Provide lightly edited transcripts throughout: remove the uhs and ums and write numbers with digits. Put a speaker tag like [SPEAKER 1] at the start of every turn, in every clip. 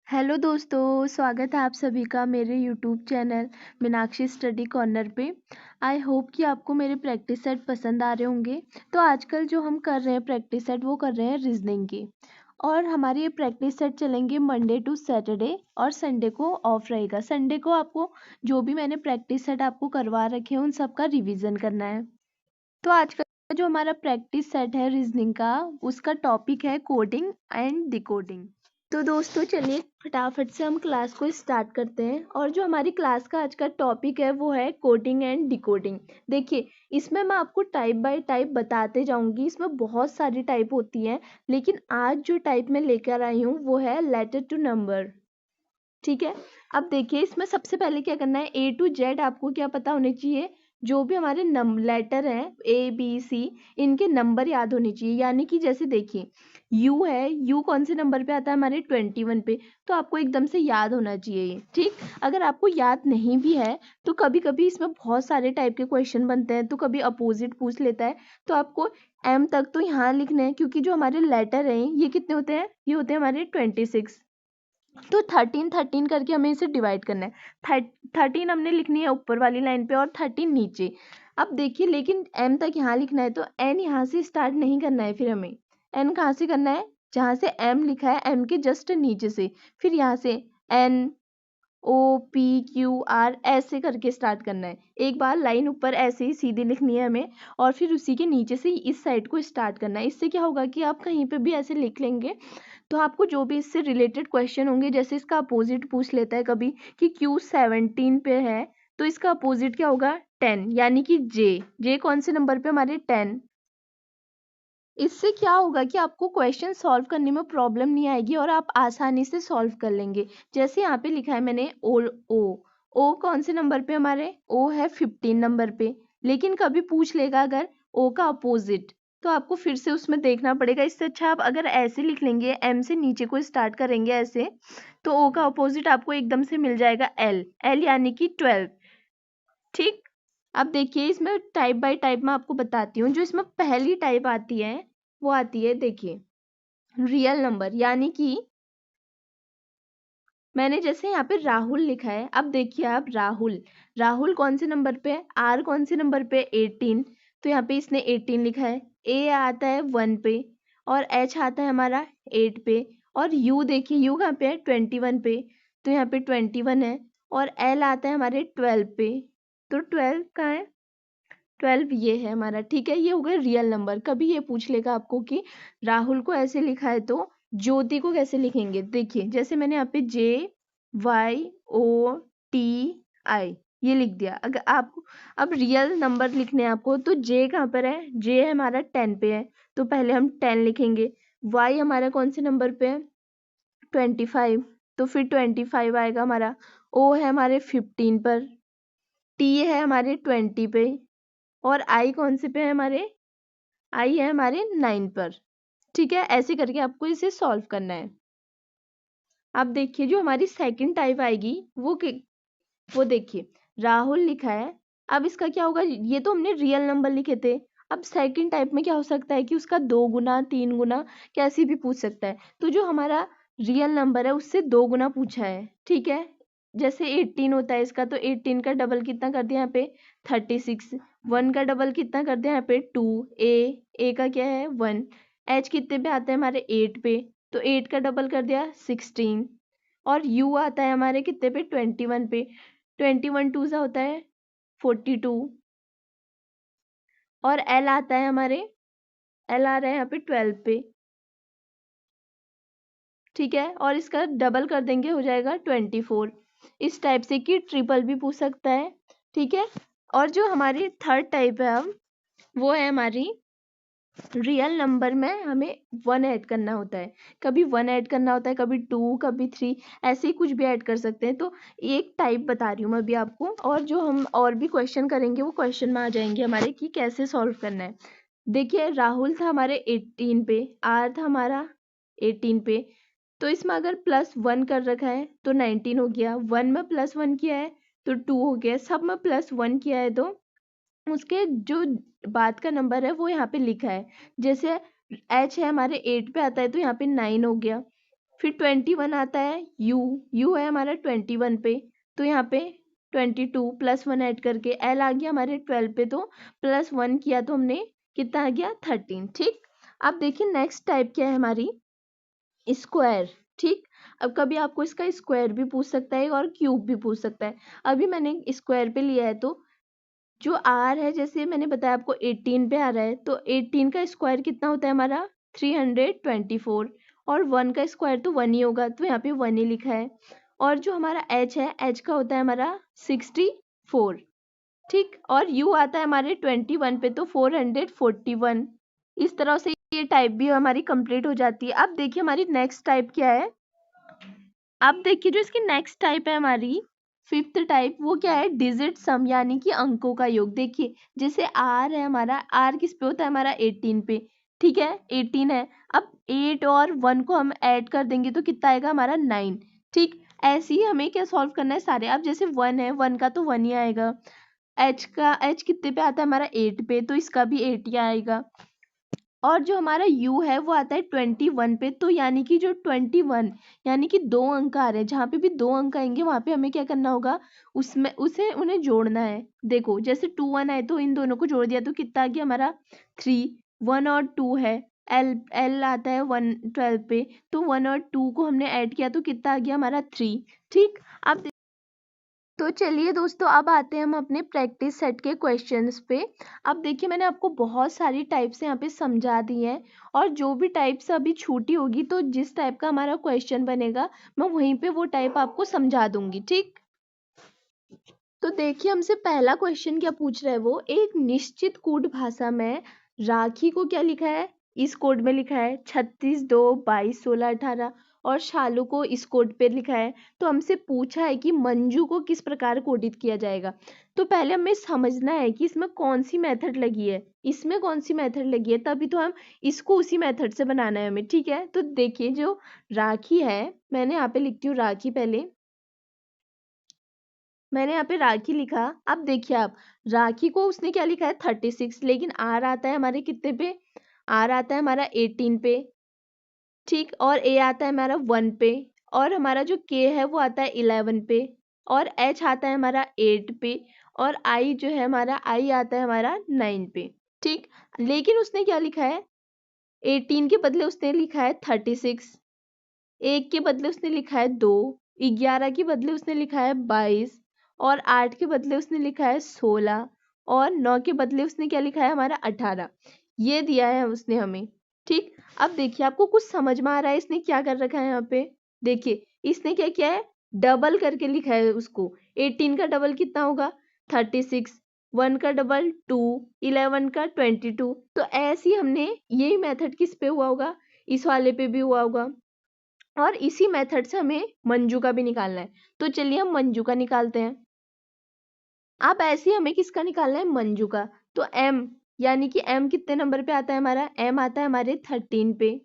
[SPEAKER 1] Hello दोस्तों, स्वागत है आप सभी का मेरे YouTube channel Meenakshi study corner पे। आई होप कि आपको मेरे प्रैक्टिस सेट पसंद आ रहे होंगे। तो आजकल जो हम कर रहे हैं प्रैक्टिस सेट वो कर रहे हैं रीजनिंग के, और हमारे ये प्रैक्टिस सेट चलेंगे मंडे टू सैटरडे, और संडे को ऑफ रहेगा। संडे को आपको जो भी मैंने प्रैक्टिस सेट आपको करवा रखे हैं उन सब का रिविज़न करना है। तो आज का जो हमारा प्रैक्टिस सेट है रीजनिंग का, उसका टॉपिक है कोडिंग एंड डिकोडिंग। तो दोस्तों चलिए फटाफट से हम क्लास को स्टार्ट करते हैं। और जो हमारी क्लास का आज का टॉपिक है वो है कोडिंग एंड डिकोडिंग। देखिए, इसमें मैं आपको टाइप बाय टाइप बताते जाऊंगी। इसमें बहुत सारी टाइप होती हैं, लेकिन आज जो टाइप मैं लेकर आई हूँ वो है लेटर टू नंबर। ठीक है, अब देखिए इसमें सबसे पहले क्या करना है, ए टू जेड आपको क्या पता होने चाहिए। जो भी हमारे लेटर हैं ए बी सी, इनके नंबर याद होने चाहिए। यानी कि जैसे देखिए यू है, यू कौन से नंबर पे आता है हमारे 21 पे, तो आपको एकदम से याद होना चाहिए ये। ठीक, अगर आपको याद नहीं भी है तो कभी कभी इसमें बहुत सारे टाइप के क्वेश्चन बनते हैं, तो कभी अपोजिट पूछ लेता है, तो आपको एम तक तो यहाँ लिखना है, क्योंकि जो हमारे लेटर हैं ये कितने होते हैं, ये होते हैं हमारे 26। तो 13 करके हमें इसे डिवाइड करना है। 13 हमने लिखनी है ऊपर वाली लाइन पे और 13 नीचे। अब देखिए लेकिन एम तक यहाँ लिखना है, तो एन यहाँ से स्टार्ट नहीं करना है। फिर हमें एन कहाँ से करना है, जहाँ से एम लिखा है एम के जस्ट नीचे से, फिर यहाँ से N O P Q R ऐसे करके स्टार्ट करना है। एक बार लाइन ऊपर ऐसे ही सीधी लिखनी है हमें, और फिर उसी के नीचे से इस साइड को स्टार्ट करना है। इससे क्या होगा कि आप कहीं पे भी ऐसे लिख लेंगे तो आपको जो भी इससे रिलेटेड क्वेश्चन होंगे, जैसे इसका अपोजिट पूछ लेता है कभी कि क्यू 17 पे है, तो इसका अपोजिट क्या होगा 10, यानी कि जे। जे कौन से नंबर पे हमारे 10। इससे क्या होगा कि आपको क्वेश्चन सॉल्व करने में प्रॉब्लम नहीं आएगी और आप आसानी से सॉल्व कर लेंगे। जैसे यहाँ पे लिखा है मैंने ओ कौन से नंबर पे हमारे, ओ है 15 नंबर पे। लेकिन कभी पूछ लेगा अगर ओ का अपोजिट, तो आपको फिर से उसमें देखना पड़ेगा। इससे अच्छा आप अगर ऐसे लिख लेंगे, एम से नीचे को स्टार्ट करेंगे ऐसे, तो ओ का अपोजिट आपको एकदम से मिल जाएगा एल। एल यानी कि 12। ठीक, अब देखिए इसमें टाइप बाय टाइप मैं आपको बताती हूँ। जो इसमें पहली टाइप आती है वो आती है, देखिए रियल नंबर। यानी कि मैंने जैसे यहाँ पे राहुल लिखा है, अब देखिए आप राहुल, राहुल कौन से नंबर पे है, आर कौन से नंबर पे 18, तो यहाँ पे इसने 18 लिखा है। ए आता है 1 पे, और एच आता है हमारा 8 पे, और यू देखिए यू कहाँ पे है 21 पे, तो यहाँ पे 21 है। और एल आता है हमारे 12 पे, तो 12 कहाँ है, 12 ये है हमारा। ठीक है, ये हो गए रियल नंबर। कभी ये पूछ लेगा आपको कि राहुल को ऐसे लिखा है तो ज्योति को कैसे लिखेंगे। देखिए जैसे मैंने यहाँ पे JYOTI ये लिख दिया। अगर आपको अब रियल नंबर लिखने हैं आपको, तो जे कहाँ पर है, जे हमारा 10 पे है, तो पहले हम 10 लिखेंगे। वाई हमारा कौन से नंबर पे है 25, तो फिर 25 आएगा हमारा। ओ है हमारे 15 पर, टी है हमारे 20 पे, और आई कौन से पे है हमारे, आई है हमारे 9 पर। ठीक है, ऐसे करके आपको इसे सॉल्व करना है। अब देखिए जो हमारी सेकंड टाइप आएगी वो देखिए राहुल लिखा है। अब इसका क्या होगा, ये तो हमने रियल नंबर लिखे थे। अब सेकंड टाइप में क्या हो सकता है कि उसका 2 गुना 3 गुना कैसे भी पूछ सकता है। तो जो हमारा रियल नंबर है उससे 2 गुना पूछा है। ठीक है, जैसे 18 होता है इसका, तो 18 का डबल कितना कर दिया यहाँ पे 36। 1 का डबल कितना कर दिया यहाँ पे 2। ए का क्या है 1। एच कितने पे आता है हमारे 8 पे, तो 8 का डबल कर दिया 16। और यू आता है हमारे कितने पे 21 पे, 21 टू सा होता है 42। और एल आता है हमारे, एल आ रहा है यहाँ पे 12 पे। ठीक है, और इसका डबल कर देंगे हो जाएगा 24। इस टाइप से कि ट्रिपल भी पूछ सकता है। ठीक है, और जो हमारी थर्ड टाइप है अब, वो है हमारी रियल नंबर में हमें 1 ऐड करना होता है। कभी 1 ऐड करना होता है, कभी 2, कभी 3, ऐसे ही कुछ भी ऐड कर सकते हैं। तो एक टाइप बता रही हूँ मैं अभी आपको, और जो हम और भी क्वेश्चन करेंगे वो क्वेश्चन में आ जाएंगे हमारे कि कैसे सॉल्व करना है। देखिए राहुल था हमारे 18 पे, आर था हमारा 18 पे, तो इसमें अगर +1 कर रखा है तो 19 हो गया। 1 में +1 किया है तो 2 हो गया। सब में +1 किया है तो उसके जो बाद का नंबर है वो यहाँ पे लिखा है। जैसे एच है हमारे 8 पे आता है, तो यहाँ पे 9 हो गया। फिर 21 आता है, यू है हमारा 21 पे, तो यहाँ पे 22 प्लस 1 ऐड करके एल आ गया हमारे 12 पे, तो प्लस 1 किया तो हमने कितना आ गया 13। ठीक, अब देखिए नेक्स्ट टाइप क्या है हमारी, स्क्वायर। ठीक, अब कभी आपको इसका स्क्वायर भी पूछ सकता है और क्यूब भी पूछ सकता है। अभी मैंने स्क्वायर पे लिया है, तो जो आर है, जैसे मैंने बताया आपको 18 पे आ रहा है, तो 18 का स्क्वायर कितना होता है हमारा 324, और 1 का स्क्वायर तो 1 ही होगा, तो यहाँ पे 1 ही लिखा है। और जो हमारा एच है, एच का होता है हमारा 64। ठीक, और यू आता है हमारे 21 पे, तो 441। इस तरह से ये टाइप भी हमारी कंप्लीट हो जाती है। अब देखिए हमारी नेक्स्ट टाइप क्या है। अब देखिए जो इसकी नेक्स्ट टाइप है हमारी फिफ्थ टाइप, वो क्या है, डिजिट सम, यानी कि अंकों का योग। देखिए जैसे आर है हमारा, आर किस पे होता है हमारा 18 पे। ठीक है, 18 है, अब 8 और 1 को हम ऐड कर देंगे तो कितना आएगा हमारा 9। ठीक, ऐसे ही हमें क्या सॉल्व करना है सारे। अब जैसे 1 है, 1 का तो 1 ही आएगा, एच कितने पे आता है हमारा 8 पे, तो इसका भी 8 ही आएगा। और जो हमारा u है वो आता है 21 पे, तो यानी कि जो 21 यानी कि 2 अंक आ रहे हैं, जहाँ पे भी 2 अंक आएंगे वहां पे हमें क्या करना होगा, उसमें उन्हें जोड़ना है। देखो जैसे 2 1 आए तो इन दोनों को जोड़ दिया तो कितना आ गया हमारा 3। 1 और 2 है, एल एल आता है 112 पे, तो 1 और 2 को हमने ऐड किया तो कितना आ गया हमारा 3। ठीक, अब तो चलिए दोस्तों, अब आते हैं हम अपने प्रैक्टिस सेट के क्वेश्चंस पे। अब देखिए मैंने आपको बहुत सारी टाइप्स यहाँ पे समझा दी हैं, और जो भी टाइप्स अभी छूटी होगी तो जिस टाइप का हमारा क्वेश्चन बनेगा मैं वहीं पे वो टाइप आपको समझा दूंगी। ठीक, तो देखिए हमसे पहला क्वेश्चन क्या पूछ रहा है, वो एक निश्चित कूट भाषा में राखी को क्या लिखा है, इस कोड में लिखा है 36 2 22 16 18, और शालू को इस कोड पे लिखा है। तो हमसे पूछा है कि मंजू को किस प्रकार कोडित किया जाएगा। तो पहले हमें समझना है कि इसमें कौन सी मेथड लगी है, इसमें कौन सी मेथड लगी है, तभी तो हम इसको उसी मेथड से बनाना है हमें। ठीक है, तो देखिए जो राखी है, मैंने यहाँ पे लिखती हूँ राखी, पहले मैंने यहाँ पे राखी लिखा। अब देखिए आप, राखी को उसने क्या लिखा है 36, लेकिन आर आता है हमारे कितने पे, आर आता है हमारा 18 पे। ठीक, और ए आता है हमारा 1 पे, और हमारा जो के है वो आता है 11 पे, और एच आता है हमारा 8 पे, और आई जो है हमारा, आई आता है हमारा 9 पे। ठीक, लेकिन उसने क्या लिखा है, 18 के बदले उसने लिखा है 36, एक के बदले उसने लिखा है 2, 11 के बदले उसने लिखा है 22, और 8 के बदले उसने लिखा है 16, और 9 के बदले उसने क्या लिखा है हमारा 18। ये दिया है उसने हमें। ठीक, अब देखिए आपको कुछ समझ में आ रहा है इसने क्या कर रखा है यहाँ पे। देखिए इसने क्या किया है, डबल करके लिखा है उसको। 18 का डबल कितना होगा 36, 1 का डबल 2, 11 का 22। तो ऐसे ही हमने यही मेथड किस पे हुआ होगा, इस वाले पे भी हुआ होगा, और इसी मेथड से हमें मंजू का भी निकालना है। तो चलिए हम मंजू का निकालते हैं। अब ऐसे ही हमें किसका निकालना है, मंजू का। तो m, यानी कि m कितने नंबर पे आता है हमारा, m आता है हमारे 13 पे,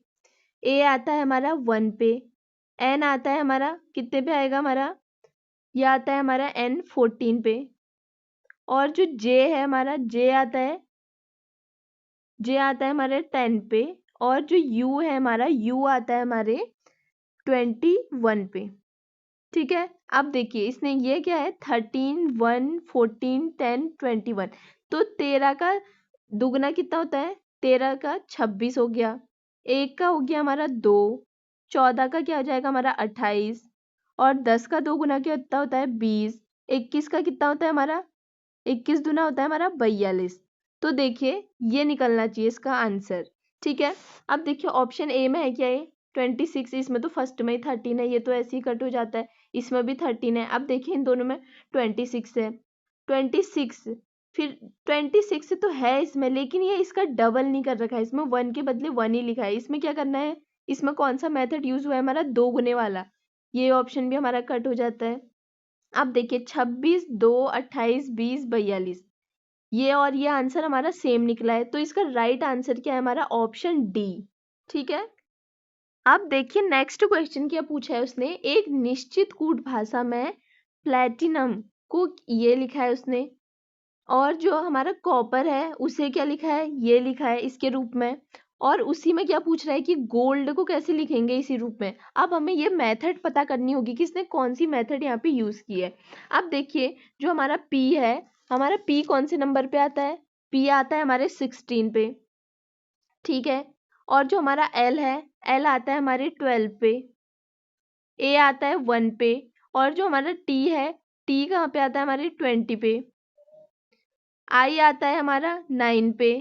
[SPEAKER 1] a आता है हमारा 1 पे, n आता है हमारा कितने पे आएगा हमारा, ये आता है हमारा n 14 पे, और जो j है हमारा, j आता है हमारे 10 पे, और जो u है हमारा, u आता है हमारे 21 पे। ठीक है, अब देखिए इसने ये क्या है 13 1 14 10 21, तो 13 का दुगना कितना होता है, 13 का 26 हो गया, एक का हो गया हमारा 2, 14 का क्या हो जाएगा हमारा 28, और 10 का 2 गुना कितना होता है 20, 21 का कितना होता है हमारा, 21 दूना होता है हमारा 42। तो देखिए ये निकलना चाहिए इसका आंसर। ठीक है, अब देखिए ऑप्शन ए में है क्या, ये 26, इसमें तो फर्स्ट में ही 13 है, ये तो ऐसे ही कट हो जाता है, इसमें भी 13 है। अब देखिए इन दोनों में 26 है, 26, फिर 26 तो है इसमें, लेकिन ये इसका डबल नहीं कर रखा है, इसमें 1 के बदले 1 ही लिखा है। इसमें क्या करना है, इसमें कौन सा मेथड यूज हुआ है हमारा, 2 गुने वाला, ये ऑप्शन भी हमारा कट हो जाता है। अब देखिए 26 2 28 20 42, ये और ये आंसर हमारा सेम निकला है, तो इसका राइट आंसर क्या है हमारा, ऑप्शन डी। ठीक है, अब देखिए नेक्स्ट क्वेश्चन क्या पूछा है उसने, एक निश्चित कूट भाषा में प्लेटिनम को ये लिखा है उसने, और जो हमारा कॉपर है उसे क्या लिखा है, ये लिखा है इसके रूप में, और उसी में क्या पूछ रहा है कि गोल्ड को कैसे लिखेंगे इसी रूप में। अब हमें ये मेथड पता करनी होगी कि इसने कौन सी मेथड यहाँ पे यूज की है। अब देखिए जो हमारा P है, हमारा P कौन से नंबर पे आता है, P आता है हमारे 16 पे, ठीक है। और जो हमारा L है, L आता है हमारे 12 पे, A आता है 1 पे, और जो हमारा T है, T कहाँ पे आता है हमारे 20 पे, I आता है हमारा 9 पे,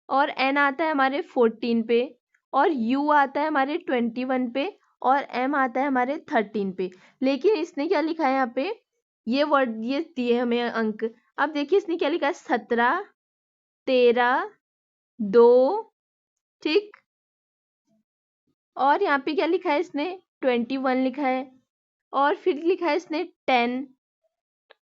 [SPEAKER 1] और N आता है हमारे 14 पे, और U आता है हमारे 21 पे, और M आता है हमारे 13 पे। लेकिन इसने क्या लिखा है यहाँ पे, ये वर्ड ये दिए हमें अंक। अब देखिए इसने क्या लिखा है, 17, 13, 2, ठीक। और यहाँ पे क्या लिखा है इसने, 21 लिखा है, और फिर लिखा है इसने 10,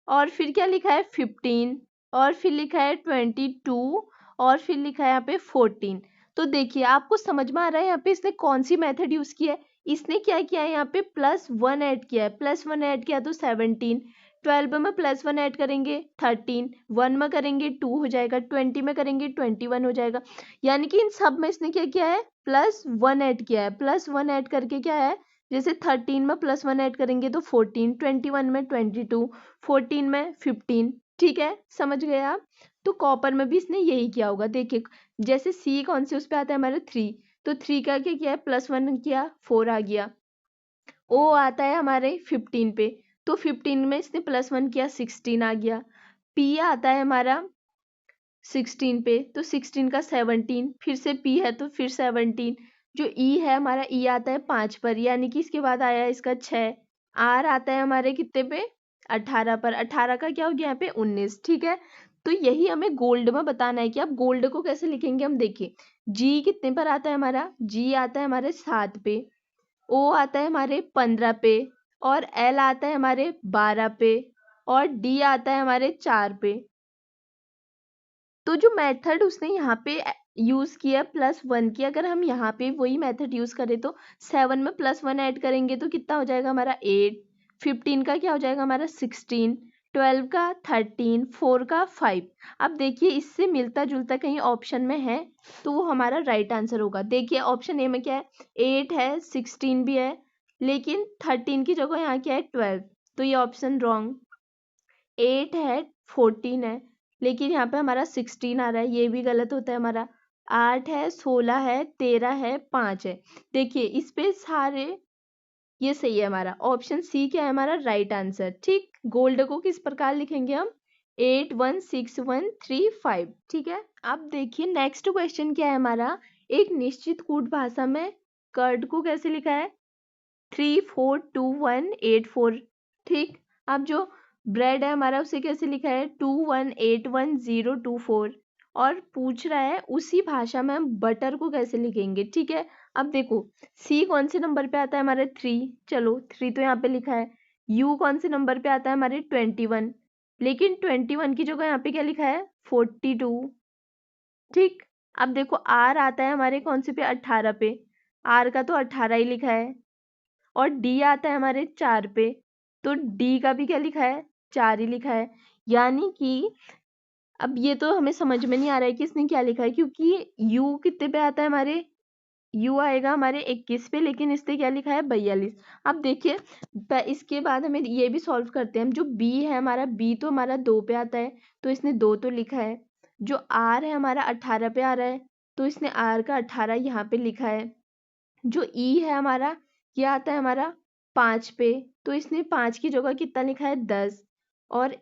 [SPEAKER 1] और फिर क्या लिखा है 15, और फिर लिखा है 22, और फिर लिखा है यहाँ पे 14। तो देखिए आपको समझ में आ रहा है यहाँ पे इसने कौन सी मेथड यूज की है। इसने क्या किया है, यहाँ पे +1 ऐड किया है, +1 ऐड किया तो 17, 12 में +1 ऐड करेंगे 13, 1 में करेंगे 2 हो जाएगा, 20 में करेंगे 21 हो जाएगा। यानी कि इन सब में इसने क्या किया है, +1 ऐड किया है। +1 ऐड करके क्या है, जैसे 13 में +1 ऐड करेंगे तो 14, 21 में 22, 14 में 15, ठीक है, समझ गए आप। तो कॉपर में भी इसने यही किया होगा। देखिए जैसे सी कौन से उस पे आता है हमारा 3, तो 3 का क्या किया है, +1 किया 4 आ गया। ओ आता है हमारे 15 पे, तो 15 में इसने +1 किया 16 आ गया। पी आता है हमारा 16 पे, तो 16 का 17, फिर से पी है तो फिर 17। जो ई है हमारा, ई आता है 5 पर, यानी कि इसके बाद आया इसका 6। आर आता है हमारे कितने पे, 18 पर, 18 का क्या हो गया यहाँ पे 19, ठीक है। तो यही हमें गोल्ड में बताना है कि अब गोल्ड को कैसे लिखेंगे। हम देखिए जी कितने पर आता है हमारा, जी आता है हमारे 7 पे, ओ आता है हमारे 15 पे, और एल आता है हमारे 12 पे, और डी आता है हमारे 4 पे। तो जो मेथड उसने यहाँ पे यूज किया +1 की, अगर हम यहाँ पे वही मेथड यूज करें तो 7 में +1 ऐड करेंगे तो कितना हो जाएगा हमारा 8, 15 का क्या हो जाएगा हमारा 16, 12 का 13, 4 का 5। अब देखिए इससे मिलता जुलता कहीं ऑप्शन में है तो वो हमारा राइट आंसर होगा। देखिए ऑप्शन ए में क्या है, 8 है, 16 भी है, लेकिन 13 की जगह यहाँ क्या है 12, तो ये ऑप्शन रॉन्ग। 8 है, 14 है, लेकिन यहाँ पे हमारा 16 आ रहा है, ये भी गलत होता है हमारा। 8 है, 16 है, 13 है, 5 है। देखिए इस पे सारे ये सही है हमारा। ऑप्शन सी क्या है हमारा राइट आंसर, ठीक। गोल्ड को किस प्रकार लिखेंगे हम, 8 1 6 1 3 5, ठीक है। अब देखिए नेक्स्ट क्वेश्चन क्या है हमारा, एक निश्चित कूट भाषा में कर्ड को कैसे लिखा है, 3 4 2 1 8 4, ठीक। अब जो ब्रेड है हमारा उसे कैसे लिखा है, 2 1 8 1 0 2 4, और पूछ रहा है उसी भाषा में हम बटर को कैसे लिखेंगे, ठीक है। अब देखो सी कौन से नंबर पे आता है हमारे 3, चलो 3 तो यहाँ पे लिखा है। यू कौन से नंबर पे आता है हमारे 21, लेकिन 21 की जगह यहाँ पे क्या लिखा है 42, ठीक। अब देखो आर आता है हमारे कौन से पे 18 पे, आर का तो 18 ही लिखा है, और डी आता है हमारे 4 पे, तो डी का भी क्या लिखा है 4 ही लिखा है। यानी कि अब ये तो हमें समझ में नहीं आ रहा है कि इसने क्या लिखा है, क्योंकि यू कितने पे आता है हमारे, यू आएगा हमारे 21 पे, लेकिन इसने क्या लिखा है 42। अब देखिए इसके बाद हमें ये भी सॉल्व करते हैं हम। जो बी है हमारा, बी तो हमारा 2 पे आता है, तो इसने 2 तो लिखा है। जो आर है हमारा 18 पे आ रहा है, तो इसने आर का 18 यहाँ पे लिखा है। जो ई है हमारा, ये आता है हमारा 5 पे, तो इसने 5 की जगह कितना लिखा है 10, और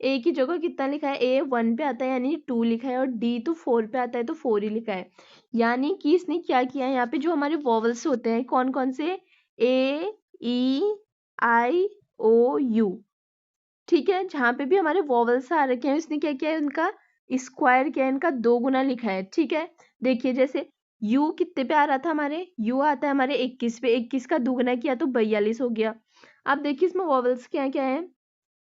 [SPEAKER 1] ए की जगह कितना लिखा है, ए 1 पे आता है यानी 2 लिखा है, और डी तो 4 पे आता है तो 4 ही लिखा है। यानी कि इसने क्या किया है, यहाँ पे जो हमारे वॉवल्स होते हैं कौन कौन से, ए ई आई ओ यू, ठीक है। जहाँ पे भी हमारे वॉवल्स आ रखे हैं इसने क्या किया है, उनका स्क्वायर किया है, इनका 2 गुना लिखा है, ठीक है। देखिए जैसे यू कितने पे आ रहा था हमारे, यू आता है हमारे 21 पे, 21 का दुगना किया तो 42 हो गया। अब देखिए इसमें वॉवल्स क्या क्या है,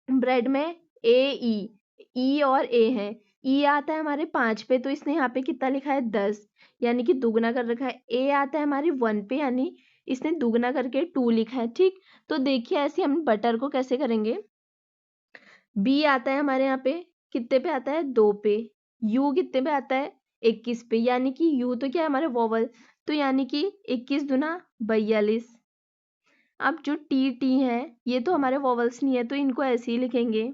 [SPEAKER 1] ब्रेड में ए ई और ए है। ई आता है हमारे 5 पे, तो इसने यहाँ पे कितना लिखा है 10, यानी कि दुगना कर रखा है। ए आता है हमारे 1 पे, यानी इसने दुगना करके 2 लिखा है, ठीक। तो देखिए ऐसे हम बटर को कैसे करेंगे। बी आता है हमारे यहाँ पे कितने पे आता है 2 पे, यू कितने पे आता है 21 पे, यानी कि यू तो क्या है हमारे वोवल, तो यानी कि 21 दूना 42। अब जो टी टी है ये तो हमारे वोवल्स नहीं है, तो इनको ऐसे ही लिखेंगे।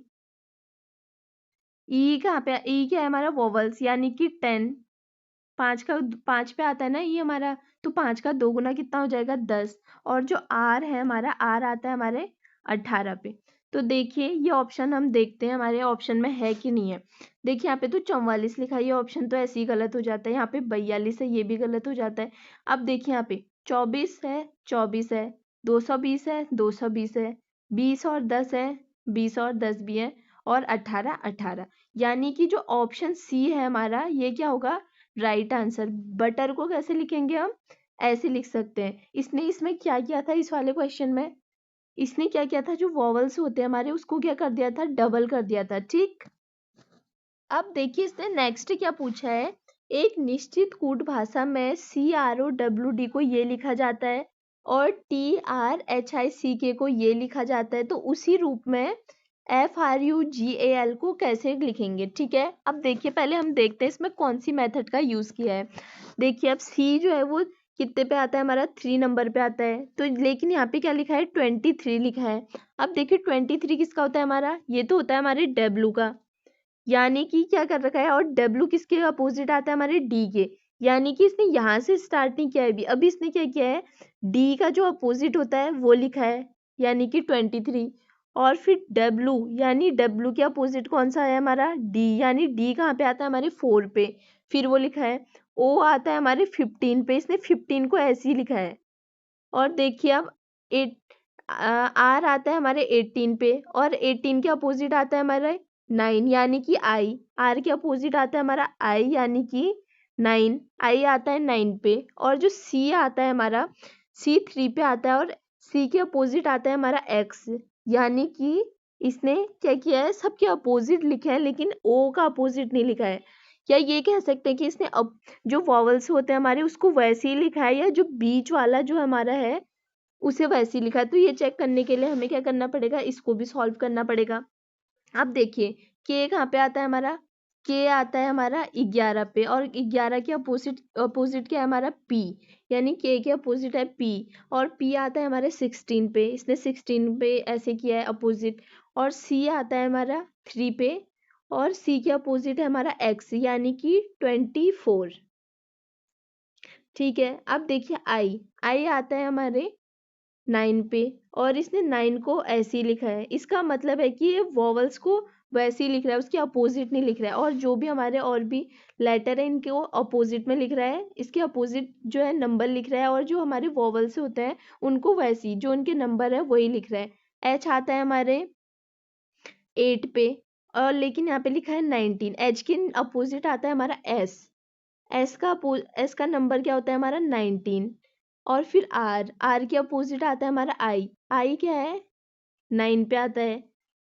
[SPEAKER 1] ई कहाँ पे, ई क्या है हमारा वोवल्स, यानी कि 10। 5 पे आता है ना ये हमारा, तो 5 का 2 गुना कितना हो जाएगा 10। और जो आर है हमारा, आर आता है हमारे 18 पे। तो देखिए ये ऑप्शन हम देखते हैं हमारे ऑप्शन में है कि नहीं है। देखिए यहाँ पे तो 44 लिखा है, ये ऑप्शन तो ऐसे ही गलत हो जाता है। यहाँ पे 42 है, ये भी गलत हो जाता है। अब देखिए यहाँ पे 24 है, 24 है, 220 है, 220 है, 20 और 10 है, 20 और 10 भी है, और 18 18, यानी कि जो ऑप्शन सी है हमारा ये क्या होगा, राइट आंसर। बटर को कैसे लिखेंगे हम, ऐसे लिख सकते हैं। इसने इसमें क्या किया था, इस वाले क्वेश्चन में इसने क्या किया था, जो वॉवल्स होते हैं हमारे उसको क्या कर दिया था, डबल कर दिया था। ठीक, अब देखिए इसने नेक्स्ट क्या पूछा है। एक निश्चित कूट भाषा में CROWD को ये लिखा जाता है और TRHICK को ये लिखा जाता है, तो उसी रूप में FRUGAL को कैसे लिखेंगे। ठीक है, अब देखिए पहले हम देखते हैं इसमें कौन सी मेथड का यूज किया है। देखिए अब सी जो है वो कितने पे आता है हमारा, 3 नंबर पे आता है, तो लेकिन यहाँ पे क्या लिखा है, 23 लिखा है। अब देखिए 23 किसका होता है हमारा, ये तो होता है हमारे डब्लू का, यानी कि क्या कर रखा है, और डब्लू किसके अपोजिट आता है हमारे, डी के, यानी कि इसने यहाँ से स्टार्ट नहीं किया है अभी इसने क्या किया है, डी का जो अपोजिट होता है वो लिखा है, यानी कि 23। और फिर डब्लू, यानी डब्लू के अपोजिट कौन सा है हमारा, डी, यानी डी कहाँ पे आता है हमारे 4 पे, फिर वो लिखा है। ओ आता है हमारे 15 पे, इसने 15 को ऐसे ही लिखा है। और देखिए अब एट आर आता है हमारे 18 पे, और 18 के अपोजिट आता है हमारा 9, यानी कि आई। आर के अपोजिट आता है हमारा आई, यानी कि 9, आई आता है 9 पे। और जो सी आता है हमारा, सी 3 पे आता है, और सी के अपोजिट आता है हमारा एक्स, यानी कि इसने क्या किया है, सबके अपोजिट लिखा है लेकिन ओ का अपोजिट नहीं लिखा है। या ये कह सकते हैं कि इसने अब जो वॉवल्स होते हैं हमारे उसको वैसे ही लिखा है, या जो बीच वाला जो हमारा है उसे वैसे ही लिखा है। तो ये चेक करने के लिए हमें क्या करना पड़ेगा, इसको भी सॉल्व करना पड़ेगा। अब देखिए के कहाँ पे आता है हमारा, के आता है हमारा 11 पे, और 11 के अपोजिट अपोजिट क्या है हमारा, पी, यानी के अपोजिट है पी। और पी आता है हमारे 16 पे, इसने 16 पे ऐसे किया है अपोजिट। और सी आता है हमारा 3 पे, और सी के अपोजिट है हमारा एक्स, यानी कि 24। ठीक है, अब देखिए आई, आई आता है हमारे 9 पे, और इसने 9 को ऐसे ही लिखा है। इसका मतलब है कि ये वॉवल्स को वैसे ही लिख रहा है, उसके अपोजिट नहीं लिख रहा है। और जो भी हमारे और भी लेटर है इनके वो अपोजिट में लिख रहा है, इसके अपोजिट जो है नंबर लिख रहा है, और जो हमारे वॉवल्स होते हैं उनको वैसे ही जो उनके नंबर है वही लिख रहा है। एच आता है हमारे 8 पे, और लेकिन यहाँ पे लिखा है 19। एच के अपोजिट आता है हमारा एस, एस का नंबर क्या होता है हमारा 19। और फिर आर, आर के अपोजिट आता है हमारा आई, आई क्या है 9 पे आता है।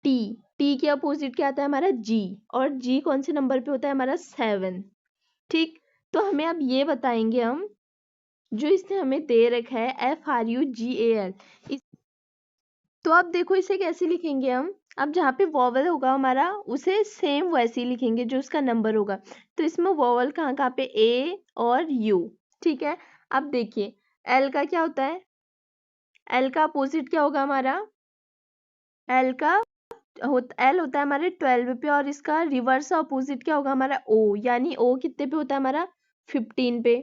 [SPEAKER 1] टी, टी के अपोजिट क्या आता है हमारा जी, और जी कौन से नंबर पे होता है हमारा 7। ठीक, तो हमें अब ये बताएंगे हम, जो इसने हमें दे रखा है FRUGAL, तो अब देखो इसे कैसे लिखेंगे हम। अब जहाँ पे वॉवल होगा हमारा उसे सेम वैसे ही लिखेंगे जो उसका नंबर होगा। तो इसमें वॉवल कहाँ कहाँ पे, ए और यू। ठीक है, अब देखिए एल का क्या होता है, एल का अपोजिट क्या होगा हमारा, एल का एल होता है हमारे 12 पे, और इसका रिवर्स अपोजिट क्या होगा हमारा, ओ, यानी ओ कितने पे होता है हमारा 15 पे।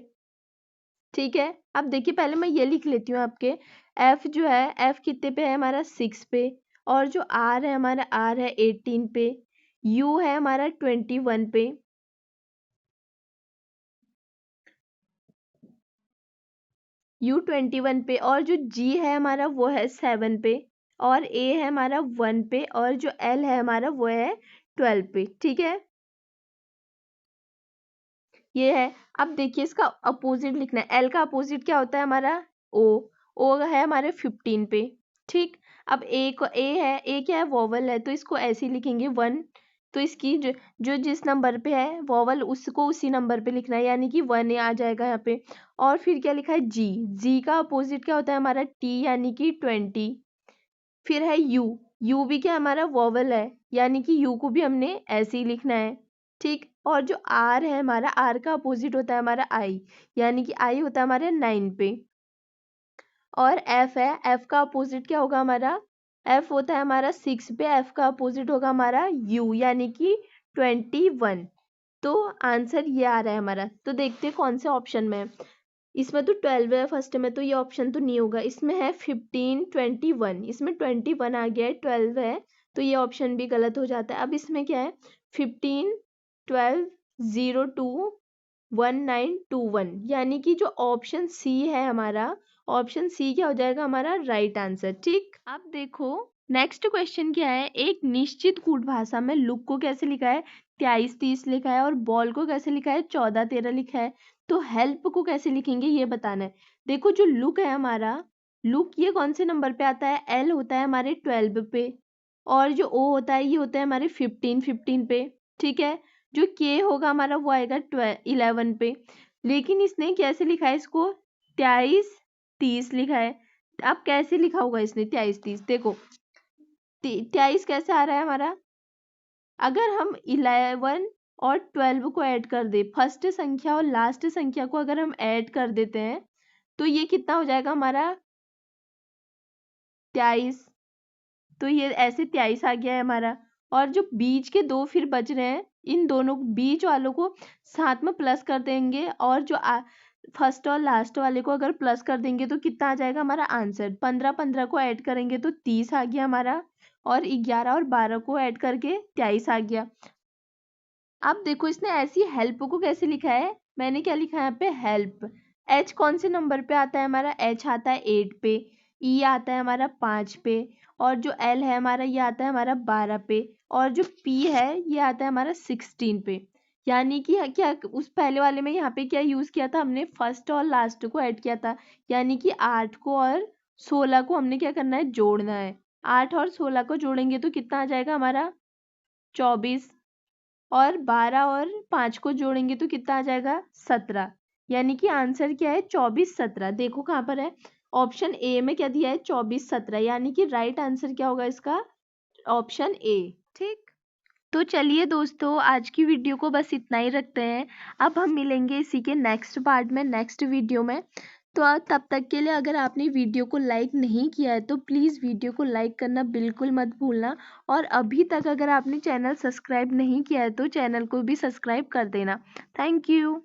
[SPEAKER 1] ठीक है, अब देखिए पहले मैं ये लिख लेती हूँ आपके, एफ जो है एफ कितने पे है हमारा 6 पे, और जो आर है हमारा, आर है 18 पे, यू है हमारा 21 पे, यू 21 पे, और जो जी है हमारा वो है 7 पे, और ए है हमारा 1 पे, और जो एल है हमारा वो है 12 पे। ठीक है, ये है। अब देखिए इसका अपोजिट लिखना है, एल का अपोजिट क्या होता है हमारा, ओ, ओ है हमारे 15 पे। ठीक, अब ए को, ए है, ए क्या है वॉवल है, तो इसको ऐसे ही लिखेंगे 1। तो इसकी जो जिस नंबर पे है वॉवल उसको उसी नंबर पे लिखना है, यानी कि 1 आ जाएगा यहाँ पे। और फिर क्या लिखा है, जी, जी का अपोजिट क्या होता है हमारा, टी, यानी कि 20। फिर है यू, यू भी क्या हमारा वॉवल है, यानी कि यू को भी हमने ऐसे ही लिखना है। ठीक, और जो आर है हमारा, आर का अपोजिट होता है हमारा आई, यानी कि आई होता है हमारे 9 पे। और एफ है, एफ का अपोजिट क्या होगा हमारा, एफ होता है हमारा 6 पे, एफ का अपोजिट होगा हमारा यू, यानी कि 21। तो आंसर ये आ रहा है हमारा। तो देखते हैं कौन से ऑप्शन में है। इसमें तो 12 है फर्स्ट में, तो ये ऑप्शन तो नहीं होगा। इसमें है 15 21, इसमें 21 आ गया है, 12 है, तो ये ऑप्शन भी गलत हो जाता है। अब इसमें क्या है, 15 12 02 1921, यानी कि जो ऑप्शन सी है हमारा, ऑप्शन सी क्या हो जाएगा हमारा राइट आंसर। ठीक, अब देखो नेक्स्ट क्वेश्चन क्या है। एक निश्चित कूट भाषा में लुक को कैसे लिखा है, 23 30 लिखा है, और बॉल को कैसे लिखा है, 14 13 लिखा है। तो हेल्प को कैसे लिखेंगे ये बताना है। देखो जो लुक है हमारा, लुक ये कौन से नंबर पे आता है, एल होता है हमारे 12 पे, और जो ओ होता है ये होता है हमारे 15 पे। ठीक है, जो के होगा हमारा वो आएगा 11 पे। लेकिन इसने कैसे लिखा है इसको, 23 30 लिखा है। अब कैसे लिखा होगा इसने 23 30, देखो 23 कैसे आ रहा है हमारा, अगर हम 11 और 12 को ऐड कर दे, फर्स्ट संख्या और लास्ट संख्या को अगर हम ऐड कर देते हैं, तो ये कितना हो जाएगा हमारा 23। तो ये ऐसे 23 आ गया है हमारा। और जो बीच के दो फिर बच रहे हैं, इन दोनों बीच वालों को साथ में प्लस कर देंगे, और जो फर्स्ट और लास्ट वाले को अगर प्लस कर देंगे तो कितना आ जाएगा हमारा आंसर। 15 15 को ऐड करेंगे तो 30 आ गया हमारा, और 11 और 12 को ऐड करके 23 आ गया। अब देखो इसने ऐसी हेल्प को कैसे लिखा है, मैंने क्या लिखा है यहाँ पे, हेल्प। एच कौन से नंबर पे आता है हमारा, एच आता है 8 पे, ई आता है हमारा 5 पे, और जो एल है हमारा ये आता है हमारा 12 पे, और जो पी है ये आता है हमारा 16 पे। यानी कि क्या उस पहले वाले में यहाँ पे क्या यूज किया था हमने, फर्स्ट और लास्ट को ऐड किया था, यानी कि 8 को और 16 को हमने क्या करना है, जोड़ना है। 8 और 16 को जोड़ेंगे तो कितना आ जाएगा हमारा 24, और 12 और 5 को जोड़ेंगे तो कितना आ जाएगा 17। यानी कि आंसर क्या है 24 17। देखो कहाँ पर है, ऑप्शन ए में क्या दिया है 24 17, यानी कि राइट आंसर क्या होगा इसका, ऑप्शन ए। ठीक, तो चलिए दोस्तों आज की वीडियो को बस इतना ही रखते हैं। अब हम मिलेंगे इसी के नेक्स्ट पार्ट में, नेक्स्ट वीडियो में। तो तब तक के लिए अगर आपने वीडियो को लाइक नहीं किया है तो प्लीज़ वीडियो को लाइक करना बिल्कुल मत भूलना, और अभी तक अगर आपने चैनल सब्सक्राइब नहीं किया है तो चैनल को भी सब्सक्राइब कर देना। Thank you.